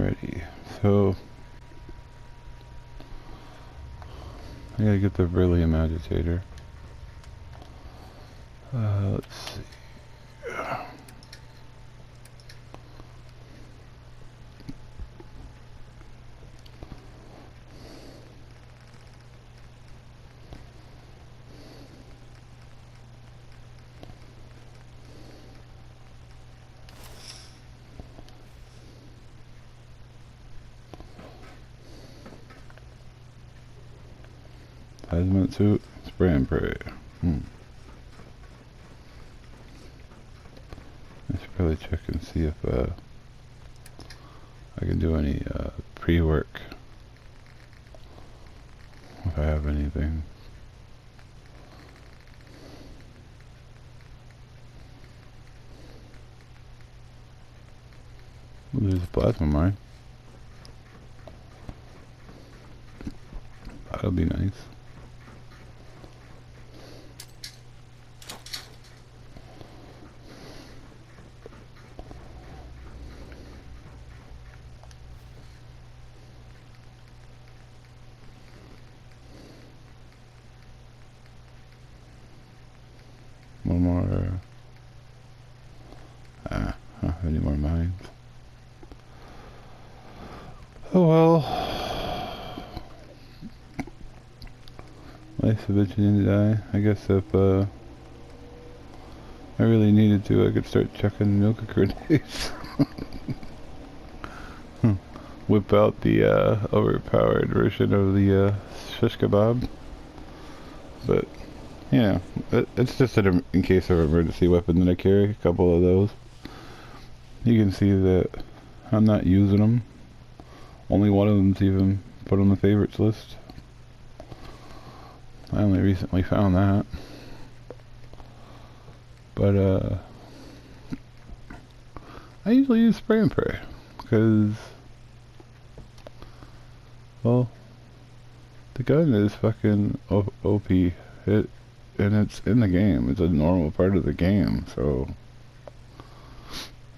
Alrighty, so I gotta get the beryllium agitator. Let's see. Hazmat suit, spray and pray. I should probably check and see if I can do any pre-work. If I have anything. Well, there's a plasma mine. That'll be nice. One more. I don't have any more mines. Oh well. Life's a bitch and die. I guess if I really needed to, I could start checking milk grenades. Whip out the overpowered version of the shish kebab. But yeah, it's just in case of emergency weapon that I carry. A couple of those. You can see that I'm not using them. Only one of them's even put on the favorites list. I only recently found that. But I usually use spray and pray because, well, the gun is fucking OP. And it's in the game. It's a normal part of the game, so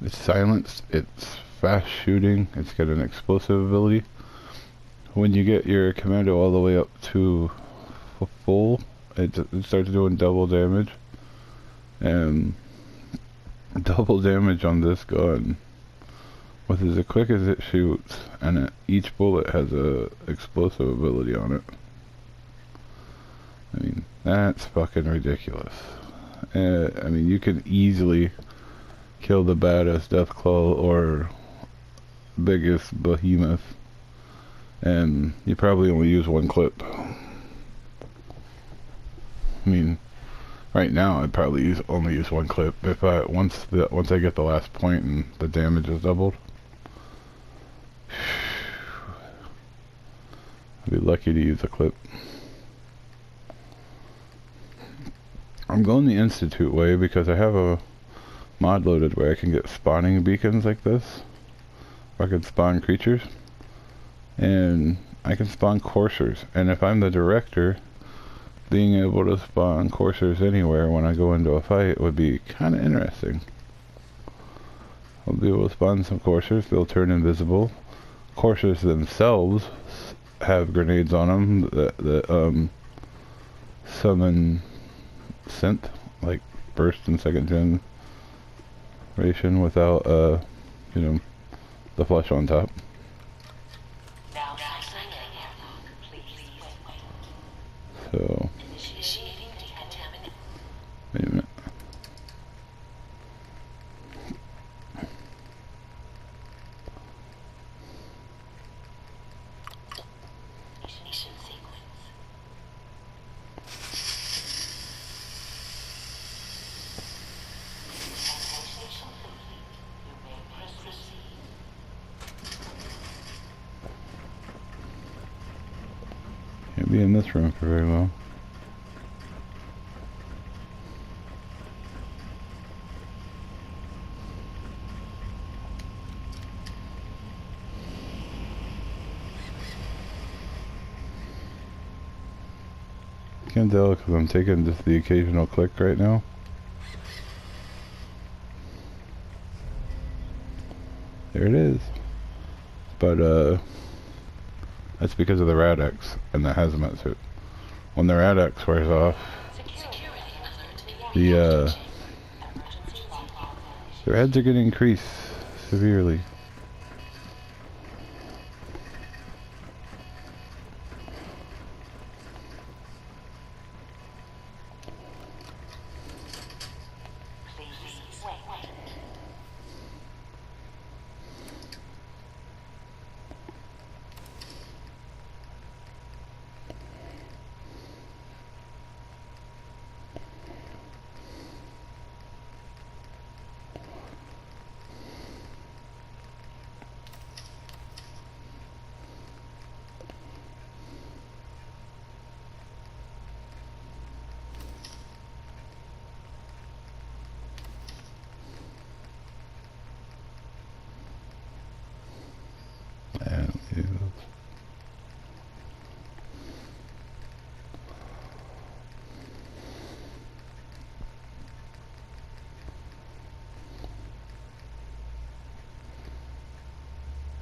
it's silenced, it's fast shooting, it's got an explosive ability. When you get your commando all the way up to full, it starts doing double damage. And double damage on this gun, with as quick as it shoots, and each bullet has a explosive ability on it. I mean, that's fucking ridiculous. I mean, you can easily kill the baddest Deathclaw or biggest behemoth, and you probably only use one clip. I mean, right now I'd probably only use one clip. If once I get the last point and the damage is doubled, I'd be lucky to use a clip. I'm going the Institute way because I have a mod loaded where I can get spawning beacons like this. I can spawn creatures. And I can spawn coursers. And if I'm the director, being able to spawn coursers anywhere when I go into a fight would be kind of interesting. I'll be able to spawn some coursers. They'll turn invisible. Coursers themselves have grenades on them that summon synth, like first and second generation without you know, the flesh on top. So wait a minute. Can't be in this room for very well. Can't tell because I'm taking just the occasional click right now. There it is. but that's because of the Rad-X and the hazmat suit. When the Rad-X wears off, the their heads are going to increase severely.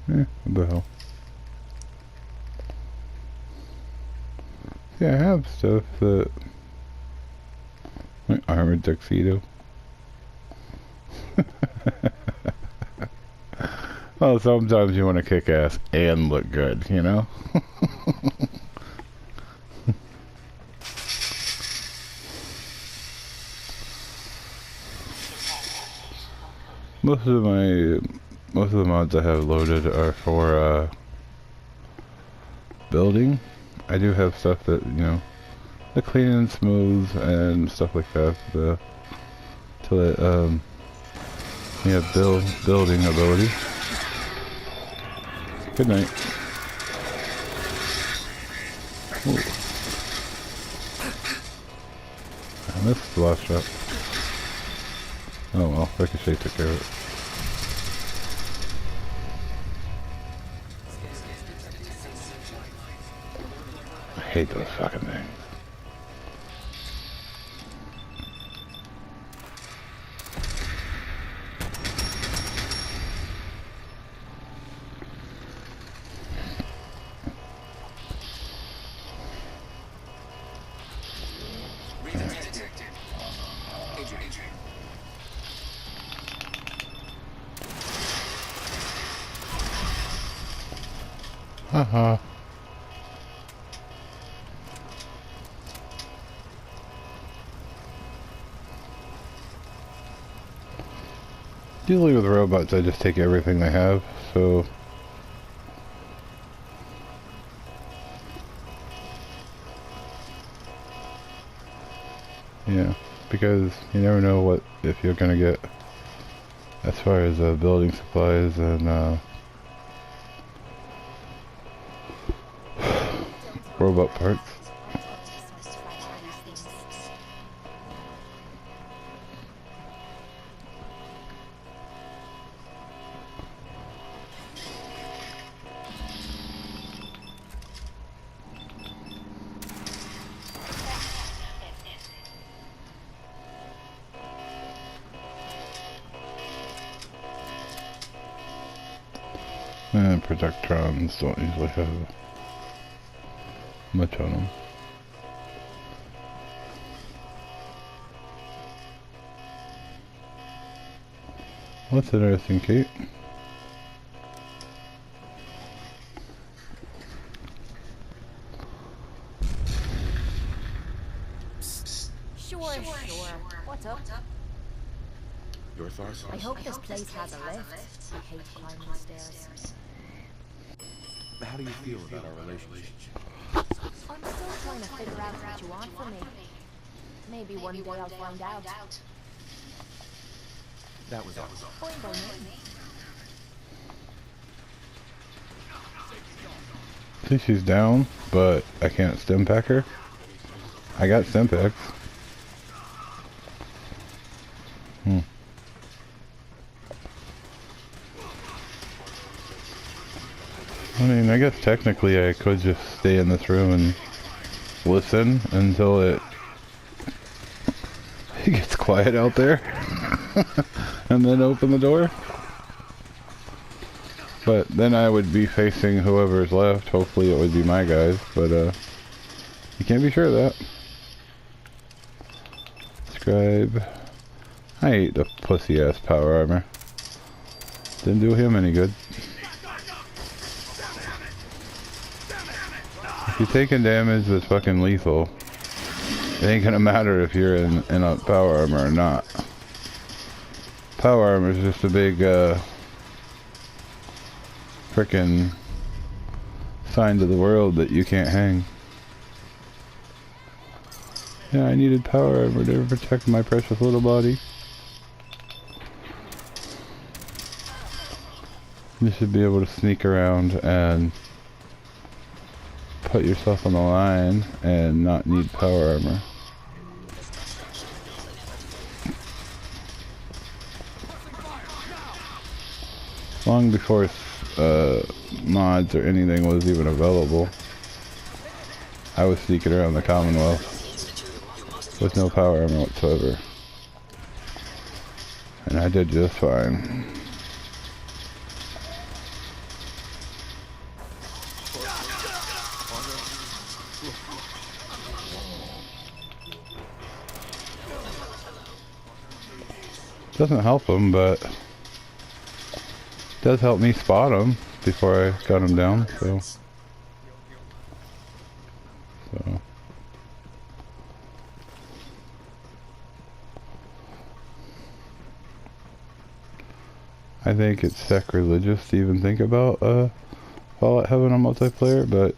And what the hell? Yeah, I have stuff that... Like armored tuxedo. Well, sometimes you want to kick ass and look good, you know? Most of the mods I have loaded are for building. I do have stuff that, you know, the clean and smooth and stuff like that, to let yeah, building ability. Good night. Ooh. I missed the last shot. Oh well, Ricochet took care of it. I hate those fucking things. Haha. Usually with robots I just take everything they have, so... Yeah, because you never know what, if you're gonna get as far as building supplies and robot parts. And Protectrons don't usually have much on them. What's interesting, Kate? Sure. What's up? Your thoughts? I hope this place has a lift. I hate climbing the stairs. How do you feel about our relationship? I'm still trying to figure out what you want from me. Maybe one day I'll find out. That was all. Fine by me. See, she's down, but I can't stim pack her. I got stim packs. I mean, I guess technically I could just stay in this room and listen until it gets quiet out there and then open the door. But then I would be facing whoever's left. Hopefully it would be my guys, but you can't be sure of that. Scribe. I hate the pussy ass power armor. Didn't do him any good. If you're taking damage that's fucking lethal, it ain't gonna matter if you're in a power armor or not. Power armor is just a big frickin' sign to the world that you can't hang. Yeah, I needed power armor to protect my precious little body. You should be able to sneak around and put yourself on the line and not need power armor. Long before mods or anything was even available, I was sneaking around the Commonwealth with no power armor whatsoever. And I did just fine. Doesn't help them, but does help me spot them before I got them down. So I think it's sacrilegious to even think about Fallout having a multiplayer, but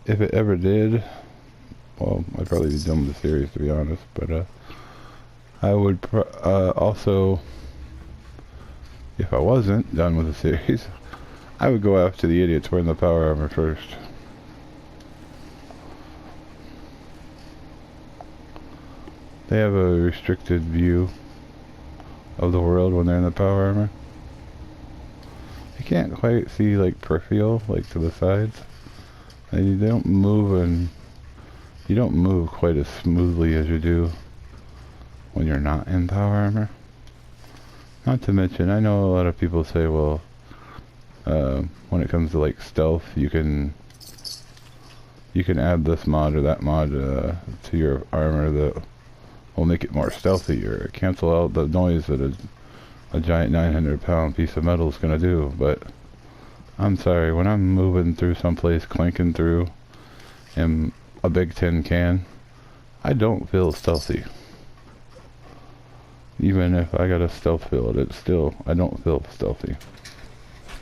if it ever did, well, I'd probably be done with the series, to be honest. But I would also, if I wasn't done with the series, I would go after the idiots wearing the power armor first. They have a restricted view of the world when they're in the power armor. You can't quite see like peripheral, like to the sides. And they don't move, and you don't move quite as smoothly as you do when you're not in power armor. Not to mention, I know a lot of people say, well, when it comes to like stealth, you can add this mod or that mod to your armor that will make it more stealthy or cancel out the noise that a giant 900-pound piece of metal is going to do. But I'm sorry, when I'm moving through someplace, clanking through in a big tin can, I don't feel stealthy. Even if I got a stealth build, it's still, I don't feel stealthy.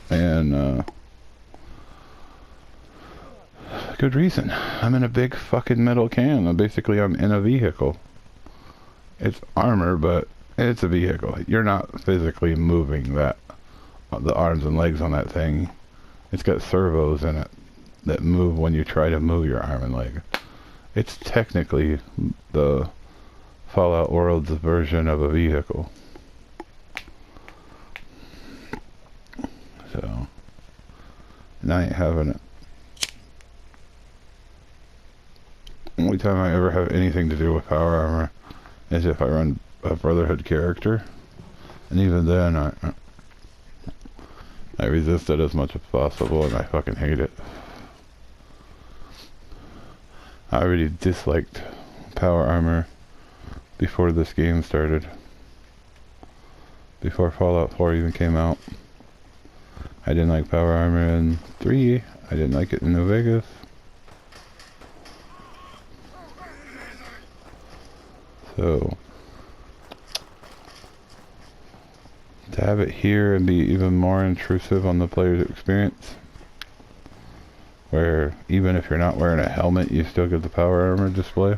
And good reason. I'm in a big fucking metal can. Basically, I'm in a vehicle. It's armor, but it's a vehicle. You're not physically moving that, the arms and legs on that thing. It's got servos in it that move when you try to move your arm and leg. It's technically the Fallout World's version of a vehicle. So, and I ain't having it. Only time I ever have anything to do with power armor is if I run a Brotherhood character, and even then I resist it as much as possible, and I fucking hate it. I already disliked power armor before this game started. Before Fallout 4 even came out. I didn't like power armor in 3. I didn't like it in New Vegas. So to have it here and be even more intrusive on the player's experience, where even if you're not wearing a helmet, you still get the power armor display.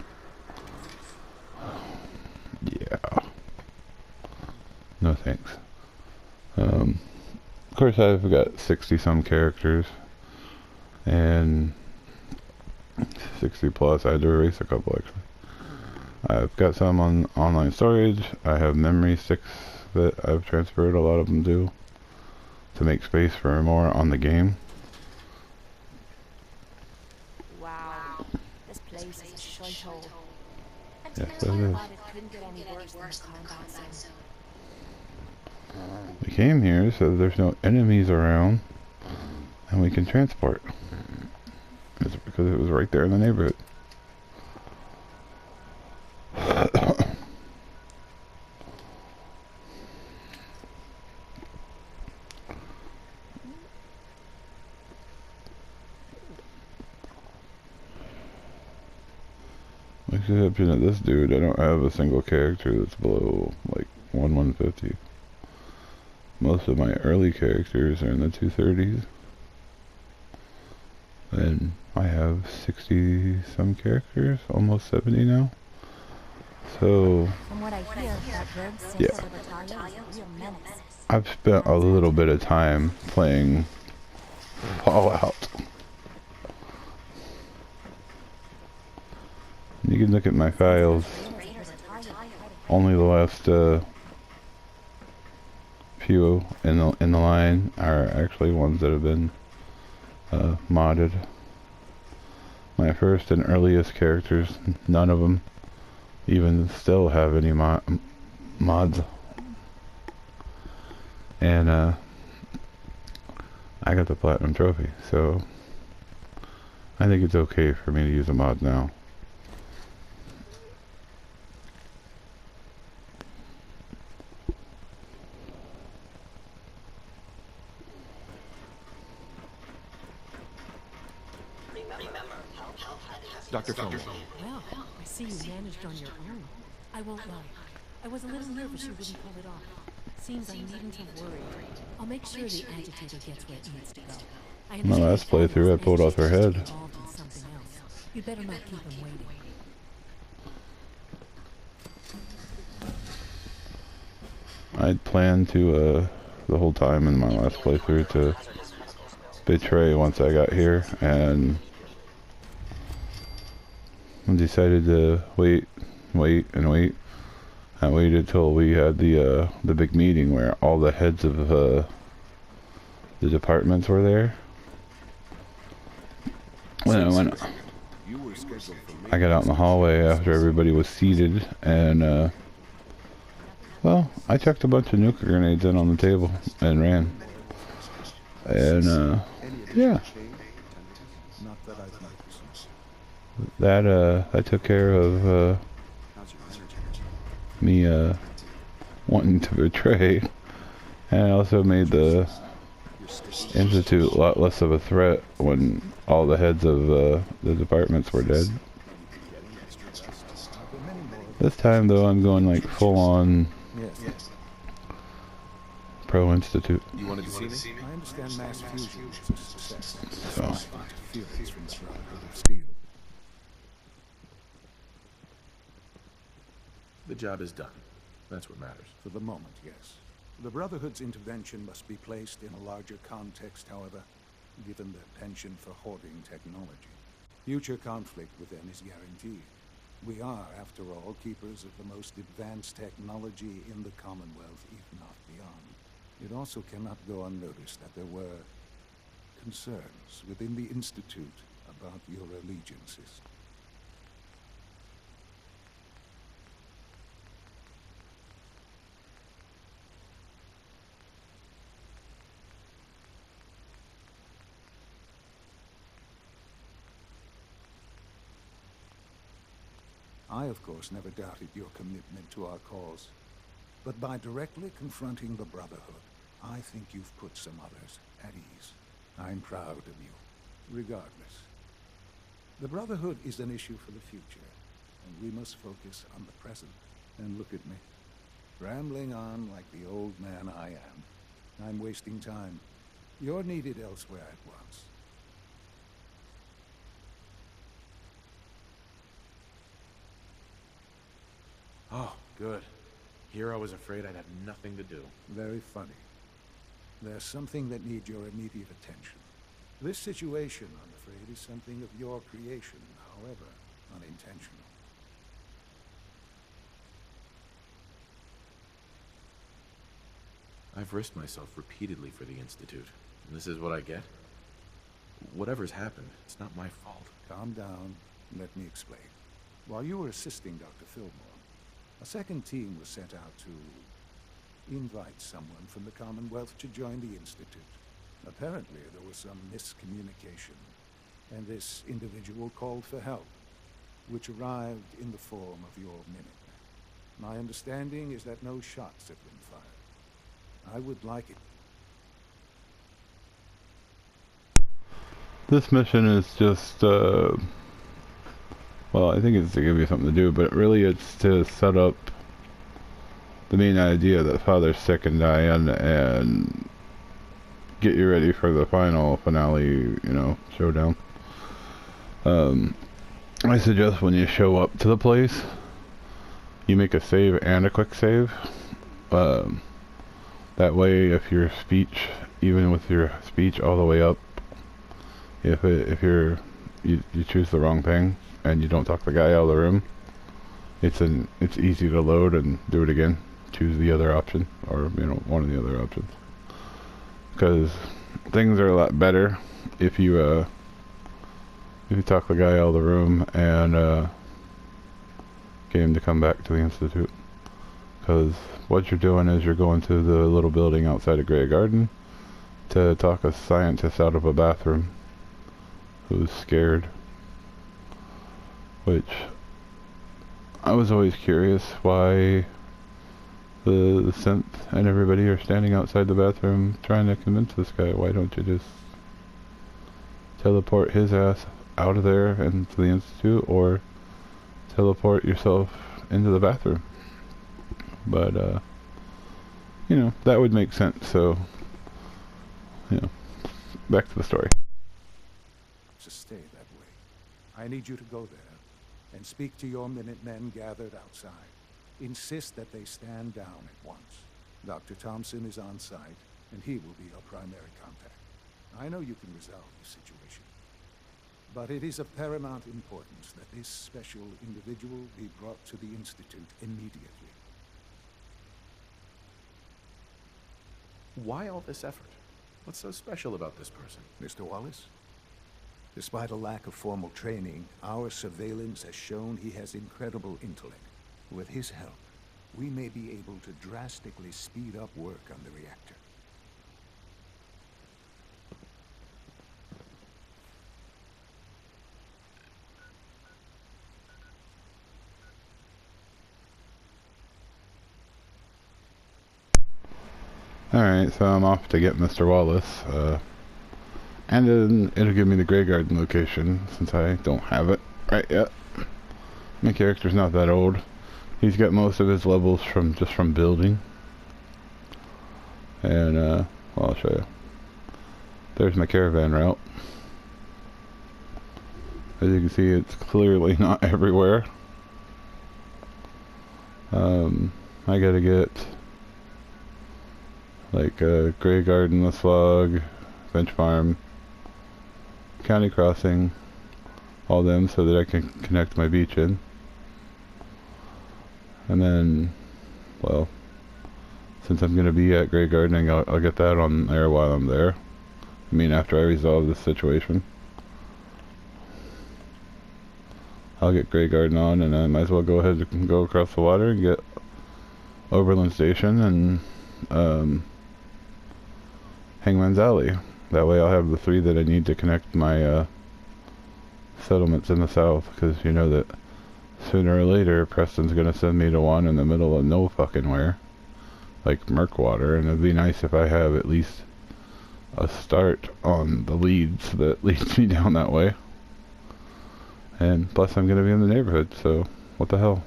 Yeah. No thanks. Of course, I've got 60-some characters, and 60 plus. I had to erase a couple actually. I've got some on online storage. I have memory sticks that I've transferred. A lot of them do, to make space for more on the game. Wow, this place is a shithole. Yes, it is. It couldn't get any worse than the combat zone. We came here so there's no enemies around and we can transport. It's because it was right there in the neighborhood. With the exception of this dude, I don't have a single character that's below like 150. Most of my early characters are in the 230s. And I have 60 some characters, almost 70 now. So, From what I hear, that rogue yeah. Battalion is a real menace. I've spent a little bit of time playing Fallout. You can look at my files. Only the last few in the line are actually ones that have been modded. My first and earliest characters, none of them even still have any mods. And I got the Platinum Trophy, so I think it's okay for me to use a mod now. Dr. Fillmore. Well, I see you managed on your own. I won't lie. I was a little nervous you wouldn't pull it off. Seems I needn't have worried. I'll make sure the agitator gets where it needs to go. My last playthrough, I pulled off her head. You'd better not keep him waiting. I'd planned to, the whole time in my last playthrough to betray once I got here, and I decided to wait. I waited till we had the big meeting where all the heads of the departments were there. I got out in the hallway after everybody was seated, and well, I chucked a bunch of nuclear grenades in on the table and ran. And yeah, that took care of me wanting to betray, and I also made the Institute a lot less of a threat when all the heads of the departments were dead. This time though, I'm going like full on pro Institute. You wanted to see me? I understand mass fusion is a success. So. Interference from the Brotherhood of Steel. The job is done. That's what matters. For the moment, yes. The Brotherhood's intervention must be placed in a larger context, however, given their penchant for hoarding technology. Future conflict with them is guaranteed. We are, after all, keepers of the most advanced technology in the Commonwealth, if not beyond. It also cannot go unnoticed that there were concerns within the Institute about your allegiances. I, of course, never doubted your commitment to our cause. But by directly confronting the Brotherhood, I think you've put some others at ease. I'm proud of you, regardless. The Brotherhood is an issue for the future, and we must focus on the present. And look at me, rambling on like the old man I am. I'm wasting time. You're needed elsewhere at once. Oh, good. Here I was afraid I'd have nothing to do. Very funny. There's something that needs your immediate attention. This situation, I'm afraid, is something of your creation, however unintentional. I've risked myself repeatedly for the Institute, and this is what I get? Whatever's happened, it's not my fault. Calm down. Let me explain. While you were assisting Dr. Fillmore, a second team was sent out to invite someone from the Commonwealth to join the Institute. Apparently, there was some miscommunication, and this individual called for help, which arrived in the form of your Minutemen. My understanding is that no shots have been fired. I would like it. This mission is just, well, I think it's to give you something to do, but really it's to set up the main idea that Father's sick and dying, and get you ready for the final finale, you know, showdown. I suggest when you show up to the place, you make a save and a quick save. That way, if your speech, even with your speech all the way up, if you choose the wrong thing and you don't talk the guy out of the room, it's easy to load and do it again. Choose the other option, or you know, one of the other options, because things are a lot better if you talk the guy out of the room and get him to come back to the Institute. Because what you're doing is you're going to the little building outside of Grey Garden to talk a scientist out of a bathroom who's scared. Which I was always curious why the synth and everybody are standing outside the bathroom trying to convince this guy. Why don't you just teleport his ass out of there and to the Institute, or teleport yourself into the bathroom? But you know, that would make sense. So, you know, back to the story. To stay that way. I need you to go there and speak to your Minutemen gathered outside. Insist that they stand down at once. Dr. Thompson is on site, and he will be your primary contact. I know you can resolve the situation, but it is of paramount importance that this special individual be brought to the Institute immediately. Why all this effort? What's so special about this person? Mr. Wallace? Despite a lack of formal training, our surveillance has shown he has incredible intellect. With his help, we may be able to drastically speed up work on the reactor. Alright, so I'm off to get Mr. Wallace, and then it'll give me the Grey Garden location, since I don't have it right yet. My character's not that old. He's got most of his levels just from building. And, well, I'll show you. There's my caravan route. As you can see, it's clearly not everywhere. I gotta get like Grey Garden, the Slug, Bench Farm, County Crossing, all them, so that I can connect my beach in. And then, well, since I'm gonna be at Grey Gardening, I'll get that on there while I'm there. I mean, after I resolve this situation, I'll get Grey Garden on, and I might as well go ahead and go across the water and get Oberlin Station and Hangman's Alley. That way I'll have the 3 that I need to connect my settlements in the south, because you know that sooner or later Preston's gonna send me to one in the middle of no fucking where, like Murkwater, and it'd be nice if I have at least a start on the leads that leads me down that way. And plus I'm gonna be in the neighborhood, so what the hell.